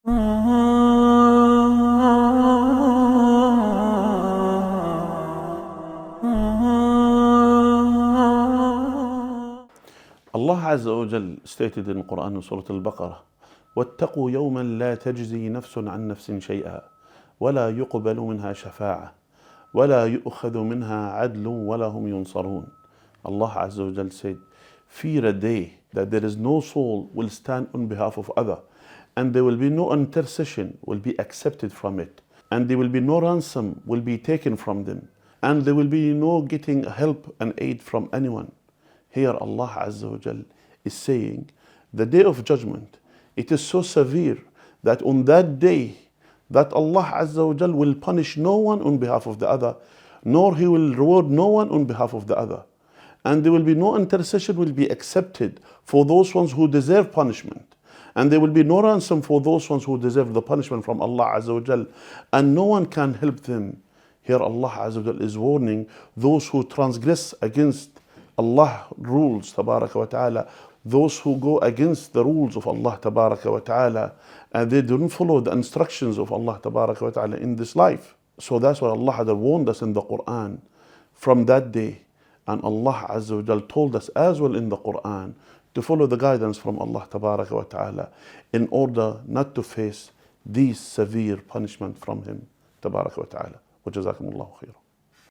Allah Azza wa Jal stated in Qur'an in Surah Al-Baqarah, وَاتَّقُوا يَوْمًا لَا تَجْزِي نَفْسٌ عَنْ نَفْسٍ شَيْئًا وَلَا يُقْبَلُ مِنْهَا شَفَاعَةٌ وَلَا يُؤْخَذُ مِنْهَا عَدْلٌ وَلَا هُمْ يُنصَرُونَ. Allah Azza wa Jal said, fear a day that there is no soul will stand on behalf of other, and there will be no intercession will be accepted from it, and there will be no ransom will be taken from them, and there will be no getting help and aid from anyone. Here Allah Azza wa Jal is saying, the day of judgment, it is so severe that on that day, that Allah Azza wa Jal will punish no one on behalf of the other, nor He will reward no one on behalf of the other. And there will be no intercession will be accepted for those ones who deserve punishment. And there will be no ransom for those ones who deserve the punishment from Allah Azza wa Jal. And no one can help them. Here Allah Azza wa Jal is warning those who transgress against Allah rules, tabaraka wa ta'ala, those who go against the rules of Allah tabaraka wa ta'ala, and they don't follow the instructions of Allah tabaraka wa ta'ala in this life. So that's why Allah had warned us in the Qur'an from that day. And Allah Azza wa Jal told us as well in the Qur'an to follow the guidance from Allah tabaraka wa ta'ala in order not to face these severe punishment from Him tabaraka wa ta'ala. Wa Jazakallahu Khairan.